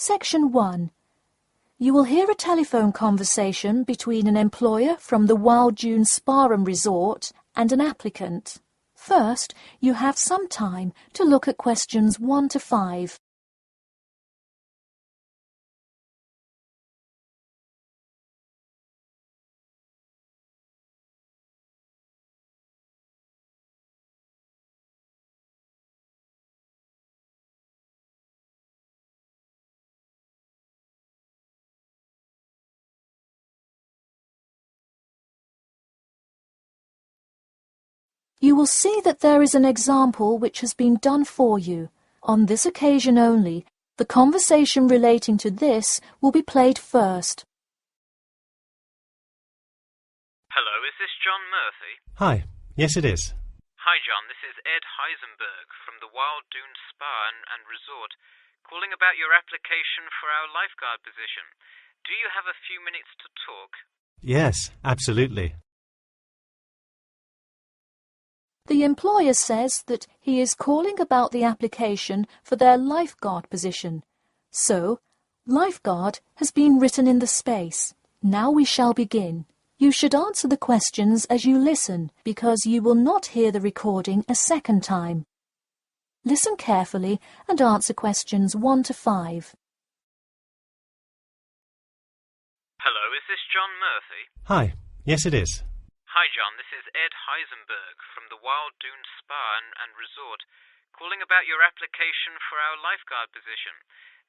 Section 1. You will hear a telephone conversation between an employer from the Wild Dune Spa and Resort and an applicant. First, you have some time to look at questions 1 to 5. You will see that there is an example which has been done for you. On this occasion only, the conversation relating to this will be played first. Hello, is this John Murphy? Hi, yes it is. Hi John, this is Ed Heisenberg from the Wild Dune Spa and Resort, calling about your application for our lifeguard position. Do you have a few minutes to talk? Yes, absolutely. The employer says that he is calling about the application for their lifeguard position. So, lifeguard has been written in the space. Now we shall begin. You should answer the questions as you listen, because you will not hear the recording a second time. Listen carefully and answer questions 1 to 5. Hello, is this John Murphy? Hi, yes it is. Hi John, this is Ed Heisenberg from the Wild Dune Spa and Resort, calling about your application for our lifeguard position.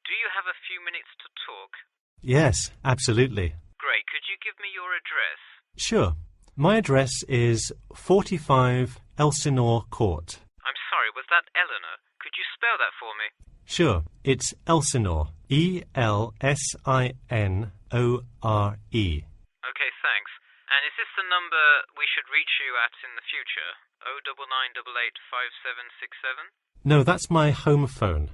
Do you have a few minutes to talk? Yes, absolutely. Great, could you give me your address? Sure. My address is 45 Elsinore Court. I'm sorry, was that Eleanor? Could you spell that for me? Sure, it's Elsinore. E-L-S-I-N-O-R-E. Okay, thanks. And is this the number we should reach you at in the future? 099885767? No, that's my home phone.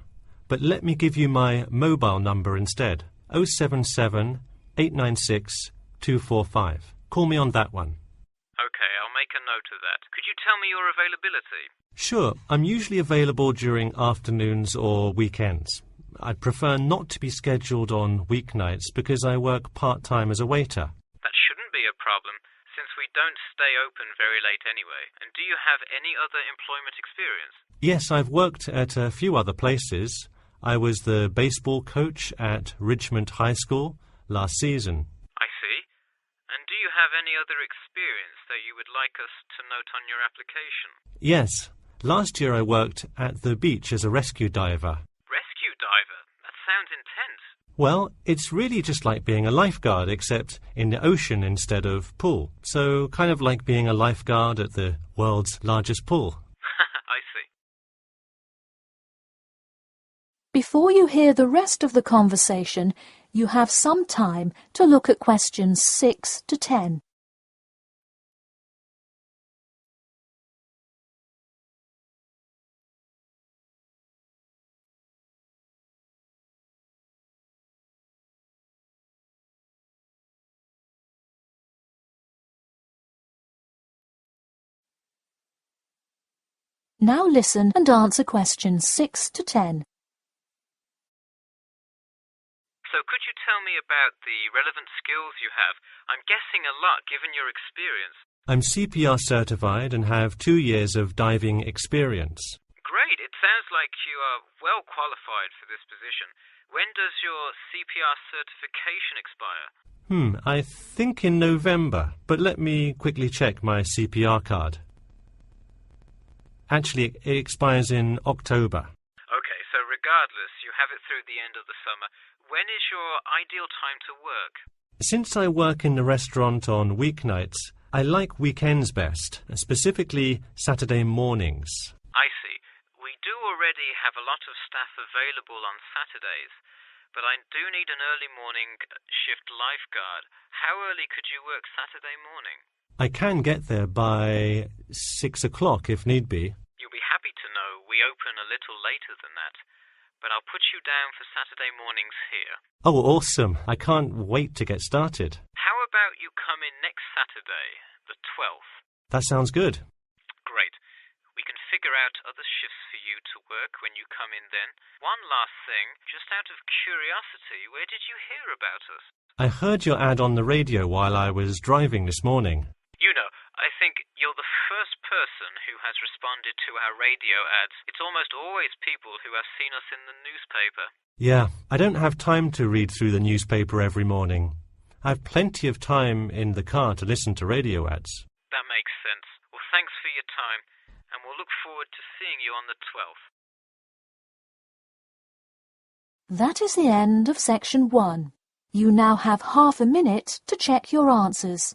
But let me give you my mobile number instead. 077 896 245. Call me on that one. Okay, I'll make a note of that. Could you tell me your availability? Sure, I'm usually available during afternoons or weekends. I'd prefer not to be scheduled on weeknights because I work part-time as a waiter. That shouldn't be a problem, since we don't stay open very late anyway. And do you have any other employment experience? Yes, I've worked at a few other places. I was the baseball coach at Richmond High School last season. I see. And do you have any other experience that you would like us to note on your application? Yes. Last year I worked at the beach as a rescue diver. Rescue diver? That sounds intense. Well, it's really just like being a lifeguard, except in the ocean instead of pool. So kind of like being a lifeguard at the world's largest pool. I see. Before you hear the rest of the conversation, you have some time to look at questions 6 to 10. Now listen and answer questions 6 to 10. So could you tell me about the relevant skills you have? I'm guessing a lot given your experience. I'm CPR certified and have 2 years of diving experience. Great, it sounds like you are well qualified for this position. When does your CPR certification expire? I think in November, but let me quickly check my CPR card. Actually, it expires in October. Okay, so regardless, you have it through the end of the summer. When is your ideal time to work? Since I work in the restaurant on weeknights, I like weekends best, specifically Saturday mornings. I see. We do already have a lot of staff available on Saturdays, but I do need an early morning shift lifeguard. How early could you work Saturday morning? I can get there by 6 o'clock if need be. You'll be happy to know we open a little later than that, but I'll put you down for Saturday mornings here. Oh, awesome. I can't wait to get started. How about you come in next Saturday, the 12th? That sounds good. Great. We can figure out other shifts for you you to work when you come in then. One last thing, just out of curiosity, where did you hear about us? I heard your ad on the radio while I was driving this morning. You know, I think you're the first person who has responded to our radio ads. It's almost always people who have seen us in the newspaper. Yeah, I don't have time to read through the newspaper every morning. I've plenty of time in the car to listen to radio ads. That makes sense. Well, thanks for your time, and we'll look forward to seeing you on the 12th. That is the end of section 1. You now have half a minute to check your answers.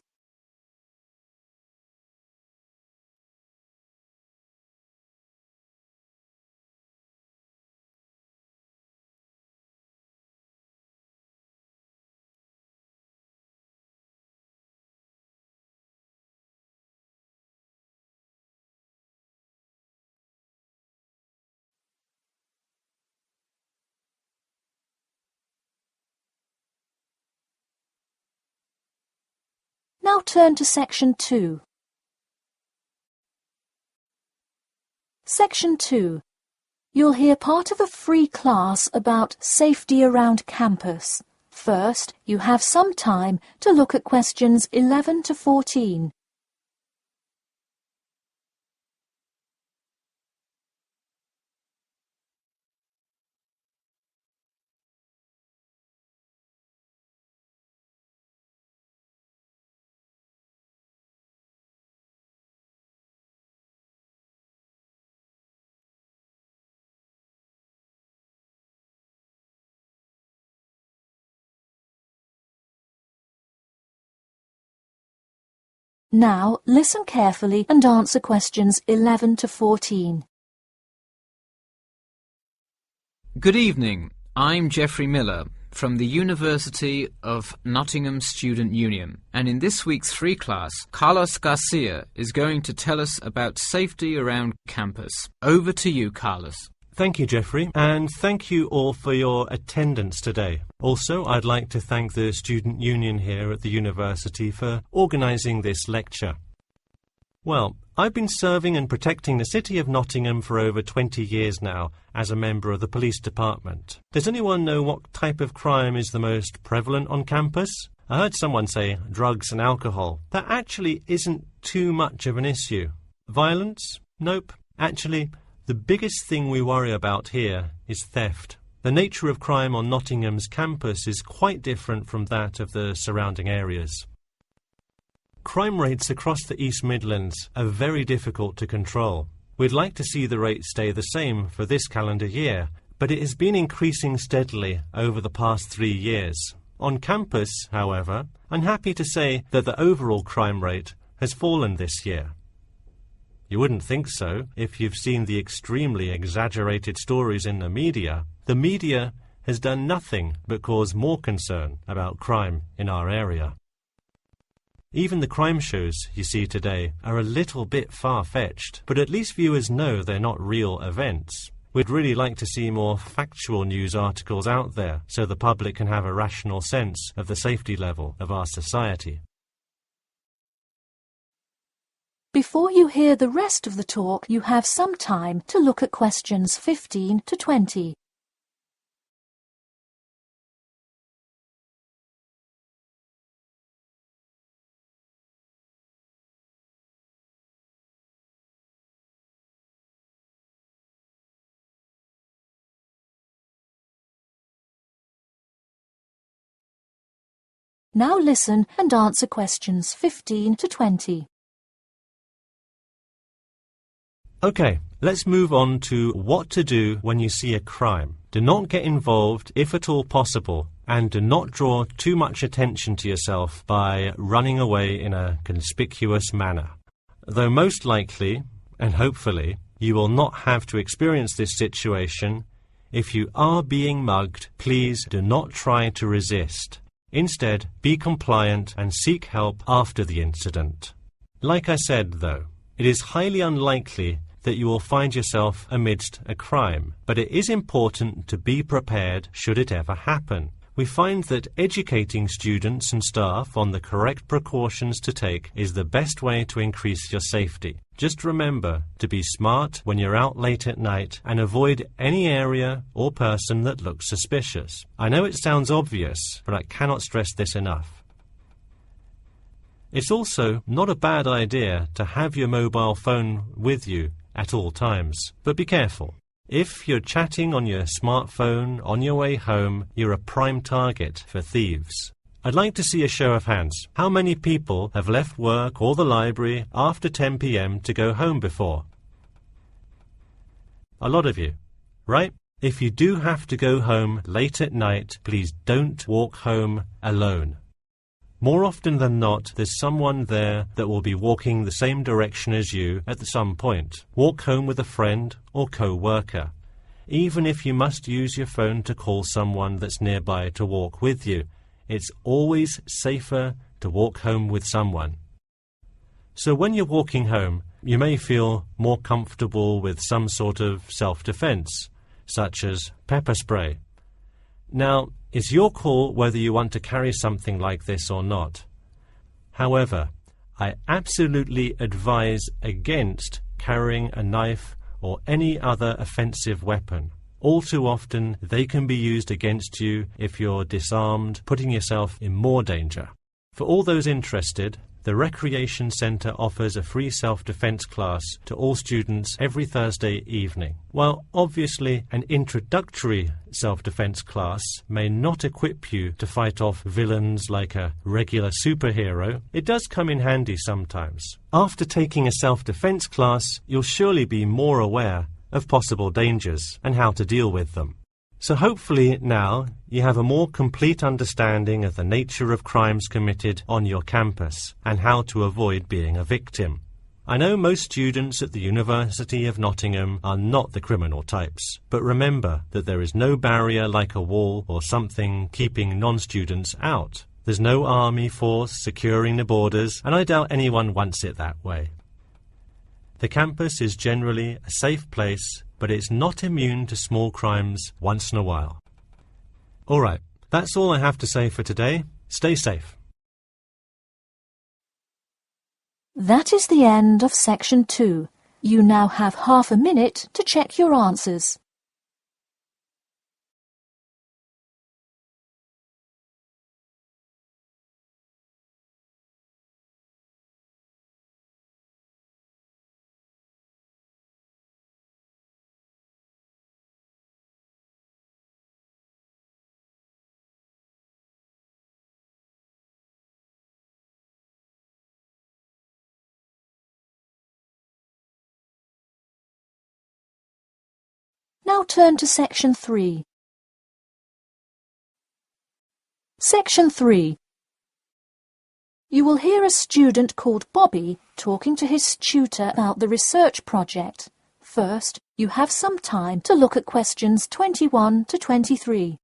Now turn to section 2. Section 2. You'll hear part of a free class about safety around campus. First, you have some time to look at questions 11 to 14. Now, listen carefully and answer questions 11 to 14. Good evening. I'm Geoffrey Miller from the University of Nottingham Student Union, and in this week's free class, Carlos Garcia is going to tell us about safety around campus. Over to you, Carlos. Thank you, Geoffrey, and thank you all for your attendance today. Also, I'd like to thank the Student Union here at the university for organising this lecture. Well, I've been serving and protecting the city of Nottingham for over 20 years now as a member of the police department. Does anyone know what type of crime is the most prevalent on campus? I heard someone say drugs and alcohol. That actually isn't too much of an issue. Violence? Nope. Actually, the biggest thing we worry about here is theft. The nature of crime on Nottingham's campus is quite different from that of the surrounding areas. Crime rates across the East Midlands are very difficult to control. We'd like to see the rate stay the same for this calendar year, but it has been increasing steadily over the past 3 years. On campus, however, I'm happy to say that the overall crime rate has fallen this year. You wouldn't think so if you've seen the extremely exaggerated stories in the media. The media has done nothing but cause more concern about crime in our area. Even the crime shows you see today are a little bit far-fetched, but at least viewers know they're not real events. We'd really like to see more factual news articles out there so the public can have a rational sense of the safety level of our society. Before you hear the rest of the talk, you have some time to look at questions 15 to 20. Now listen and answer questions 15 to 20. Okay, let's move on to what to do when you see a crime. Do not get involved if at all possible, and do not draw too much attention to yourself by running away in a conspicuous manner. Though most likely, and hopefully, you will not have to experience this situation, if you are being mugged, please do not try to resist. Instead, be compliant and seek help after the incident. Like I said, though, it is highly unlikely that you will find yourself amidst a crime, but it is important to be prepared should it ever happen. We find that educating students and staff on the correct precautions to take is the best way to increase your safety. Just remember to be smart when you're out late at night and avoid any area or person that looks suspicious. I know it sounds obvious, but I cannot stress this enough. It's also not a bad idea to have your mobile phone with you at all times, but be careful. If you're chatting on your smartphone on your way home, you're a prime target for thieves. I'd like to see a show of hands. How many people have left work or the library after 10 p.m. to go home before? A lot of you, right? If you do have to go home late at night, please don't walk home alone. More often than not, there's someone there that will be walking the same direction as you at some point. Walk home with a friend or co-worker. Even if you must use your phone to call someone that's nearby to walk with you, it's always safer to walk home with someone. So when you're walking home, you may feel more comfortable with some sort of self-defense, such as pepper spray. Now, it's your call whether you want to carry something like this or not. However, I absolutely advise against carrying a knife or any other offensive weapon. All too often, they can be used against you if you're disarmed, putting yourself in more danger. For all those interested, the Recreation Centre offers a free self-defense class to all students every Thursday evening. While obviously an introductory self-defense class may not equip you to fight off villains like a regular superhero, it does come in handy sometimes. After taking a self-defense class, you'll surely be more aware of possible dangers and how to deal with them. So hopefully now you have a more complete understanding of the nature of crimes committed on your campus and how to avoid being a victim. I know most students at the University of Nottingham are not the criminal types, but remember that there is no barrier like a wall or something keeping non-students out. There's no army force securing the borders, and I doubt anyone wants it that way. The campus is generally a safe place, but it's not immune to small crimes once in a while. All right, that's all I have to say for today. Stay safe. That is the end of section 2. You now have half a minute to check your answers. Now turn to section 3. Section 3. You will hear a student called Bobby talking to his tutor about the research project. First, you have some time to look at questions 21 to 23.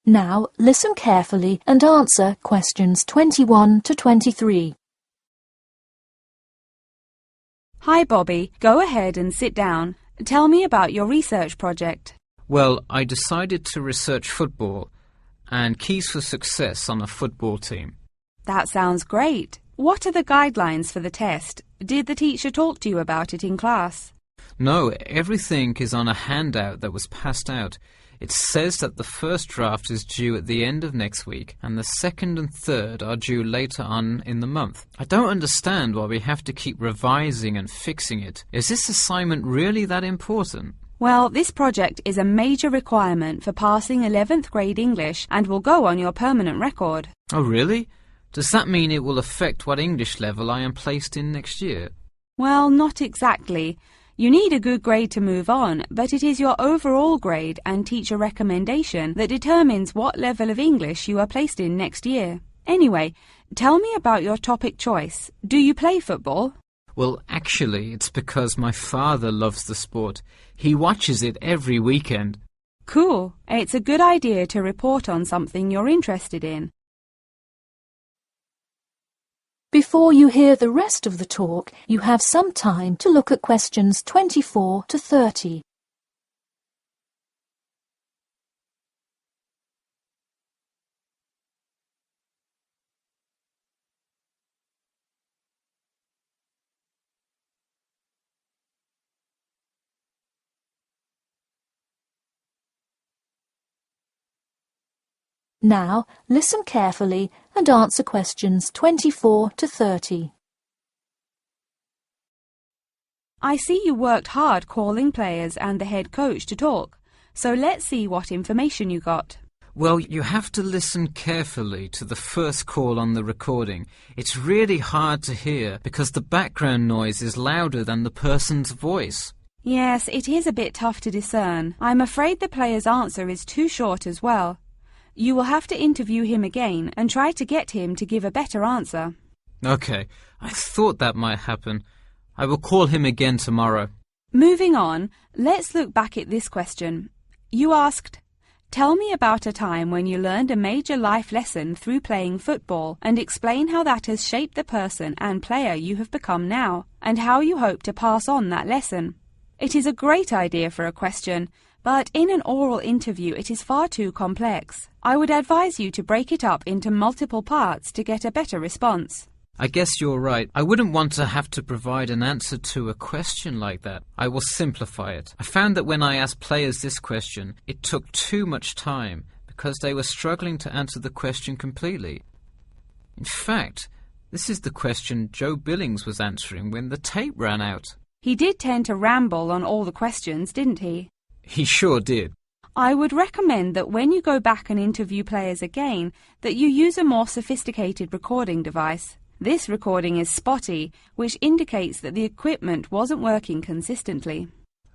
Now listen carefully and answer questions 21 to 23. Hi Bobby, go ahead and sit down. Tell me about your research project. Well, I decided to research football and keys for success on a football team. That sounds great. What are the guidelines for the test? Did the teacher talk to you about it in class? No, everything is on a handout that was passed out. It says that the first draft is due at the end of next week and the second and third are due later on in the month. I don't understand why we have to keep revising and fixing it. Is this assignment really that important? Well, this project is a major requirement for passing 11th grade English and will go on your permanent record. Oh, really? Does that mean it will affect what English level I am placed in next year? Well, not exactly. You need a good grade to move on, but it is your overall grade and teacher recommendation that determines what level of English you are placed in next year. Anyway, tell me about your topic choice. Do you play football? Well, actually, it's because my father loves the sport. He watches it every weekend. Cool. It's a good idea to report on something you're interested in. Before you hear the rest of the talk, you have some time to look at questions 24 to 30. Now, listen carefully and answer questions 24 to 30. I see you worked hard calling players and the head coach to talk, so let's see what information you got. Well, you have to listen carefully to the first call on the recording. It's really hard to hear because the background noise is louder than the person's voice. Yes, it is a bit tough to discern. I'm afraid the player's answer is too short as well. You will have to interview him again and try to get him to give a better answer. Okay, I thought that might happen. I will call him again tomorrow. Moving on, let's look back at this question. You asked, tell me about a time when you learned a major life lesson through playing football and explain how that has shaped the person and player you have become now and how you hope to pass on that lesson. It is a great idea for a question, but in an oral interview it is far too complex. I would advise you to break it up into multiple parts to get a better response. I guess you're right. I wouldn't want to have to provide an answer to a question like that. I will simplify it. I found that when I asked players this question, it took too much time because they were struggling to answer the question completely. In fact, this is the question Joe Billings was answering when the tape ran out. He did tend to ramble on all the questions, didn't he? He sure did. I would recommend that when you go back and interview players again, that you use a more sophisticated recording device. This recording is spotty, which indicates that the equipment wasn't working consistently.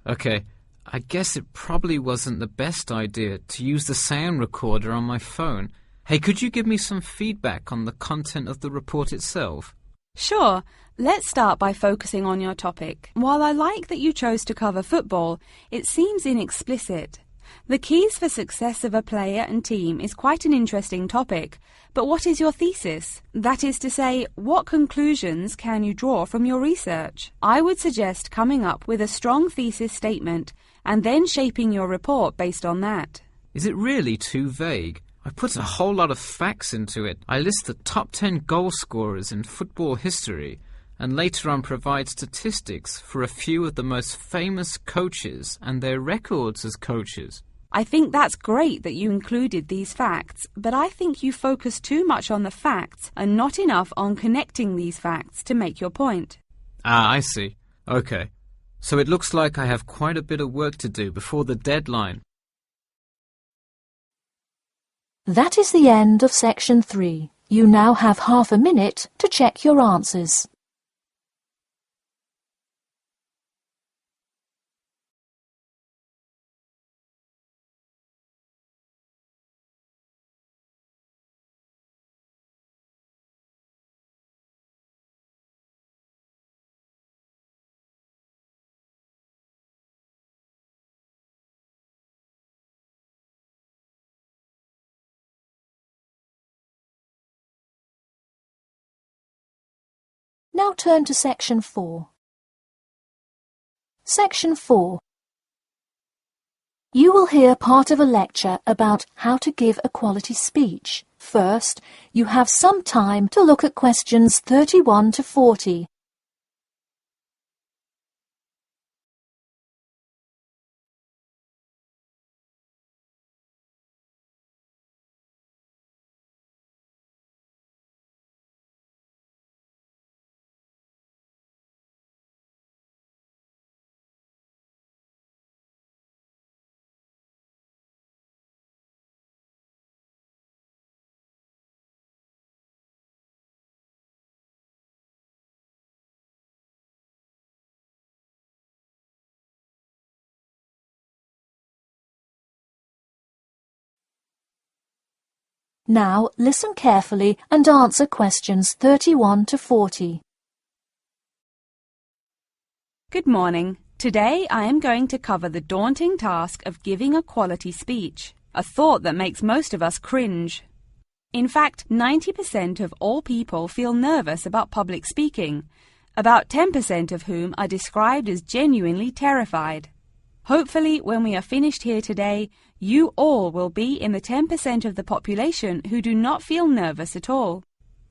Okay, I guess it probably wasn't the best idea to use the sound recorder on my phone. Hey, could you give me some feedback on the content of the report itself? Sure. Let's start by focusing on your topic. While I like that you chose to cover football, it seems inexplicit. The keys for success of a player and team is quite an interesting topic, but what is your thesis? That is to say, what conclusions can you draw from your research? I would suggest coming up with a strong thesis statement and then shaping your report based on that. Is it really too vague? I put a whole lot of facts into it. I list the top 10 goal scorers in football history and later on provide statistics for a few of the most famous coaches and their records as coaches. I think that's great that you included these facts, but I think you focus too much on the facts and not enough on connecting these facts to make your point. Ah, I see. Okay. So it looks like I have quite a bit of work to do before the deadline. That is the end of section 3. You now have half a minute to check your answers. Now turn to section 4. Section 4. You will hear part of a lecture about how to give a quality speech. First, you have some time to look at questions 31 to 40. Now listen carefully and answer questions 31 to 40. Good morning. Today I am going to cover the daunting task of giving a quality speech, a thought that makes most of us cringe. In fact, 90% of all people feel nervous about public speaking, about 10% of whom are described as genuinely terrified. Hopefully, when we are finished here today, you all will be in the 10% of the population who do not feel nervous at all.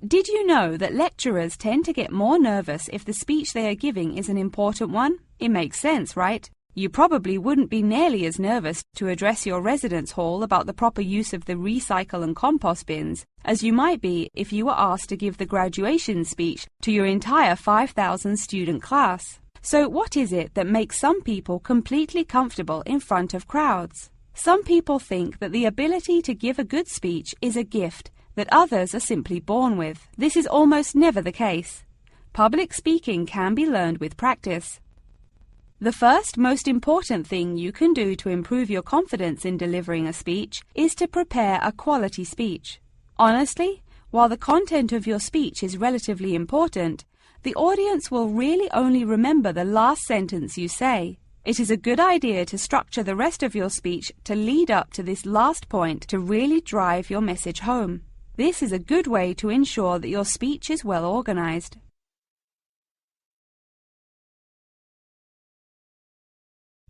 Did you know that lecturers tend to get more nervous if the speech they are giving is an important one? It makes sense, right? You probably wouldn't be nearly as nervous to address your residence hall about the proper use of the recycle and compost bins as you might be if you were asked to give the graduation speech to your entire 5,000 student class. So what is it that makes some people completely comfortable in front of crowds? Some people think that the ability to give a good speech is a gift that others are simply born with. This is almost never the case. Public speaking can be learned with practice. The first most important thing you can do to improve your confidence in delivering a speech is to prepare a quality speech. Honestly, while the content of your speech is relatively important, the audience will really only remember the last sentence you say. It is a good idea to structure the rest of your speech to lead up to this last point to really drive your message home. This is a good way to ensure that your speech is well organized.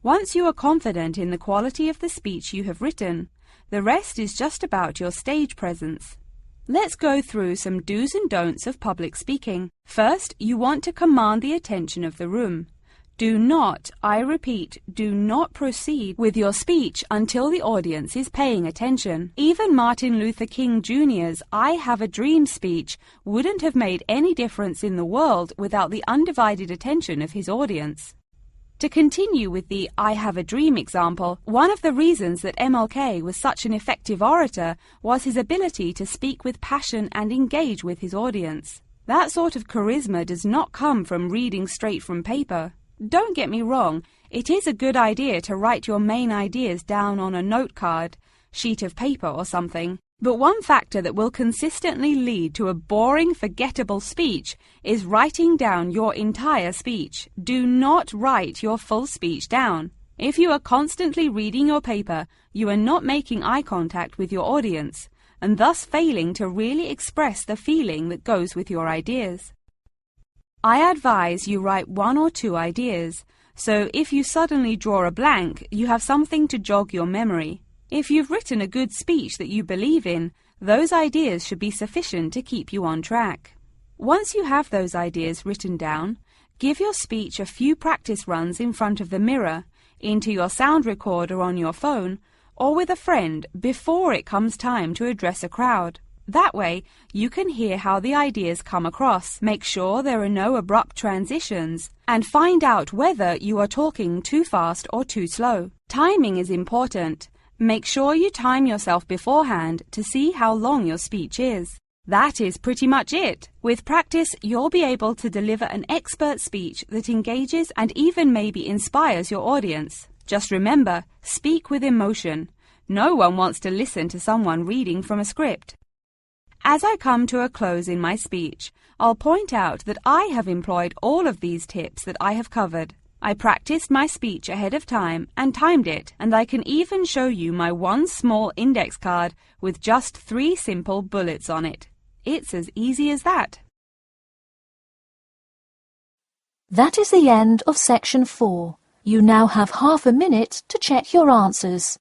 Once you are confident in the quality of the speech you have written, the rest is just about your stage presence. Let's go through some do's and don'ts of public speaking. First, you want to command the attention of the room. Do not, I repeat, do not proceed with your speech until the audience is paying attention. Even Martin Luther King Jr.'s I Have a Dream speech wouldn't have made any difference in the world without the undivided attention of his audience. To continue with the I Have a Dream example, one of the reasons that MLK was such an effective orator was his ability to speak with passion and engage with his audience. That sort of charisma does not come from reading straight from paper. Don't get me wrong, it is a good idea to write your main ideas down on a note card, sheet of paper or something. But one factor that will consistently lead to a boring, forgettable speech is writing down your entire speech. Do not write your full speech down. If you are constantly reading your paper, you are not making eye contact with your audience, and thus failing to really express the feeling that goes with your ideas. I advise you write 1 or 2 ideas, so if you suddenly draw a blank, you have something to jog your memory. If you've written a good speech that you believe in, those ideas should be sufficient to keep you on track. Once you have those ideas written down, give your speech a few practice runs in front of the mirror, into your sound recorder on your phone, or with a friend before it comes time to address a crowd. That way, you can hear how the ideas come across, make sure there are no abrupt transitions, and find out whether you are talking too fast or too slow. Timing is important. Make sure you time yourself beforehand to see how long your speech is. That is pretty much it. With practice, you'll be able to deliver an expert speech that engages and even maybe inspires your audience. Just remember, speak with emotion. No one wants to listen to someone reading from a script. As I come to a close in my speech, I'll point out that I have employed all of these tips that I have covered. I practiced my speech ahead of time and timed it, and I can even show you my one small index card with just 3 simple bullets on it. It's as easy as that. That is the end of section 4. You now have half a minute to check your answers.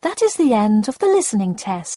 That is the end of the listening test.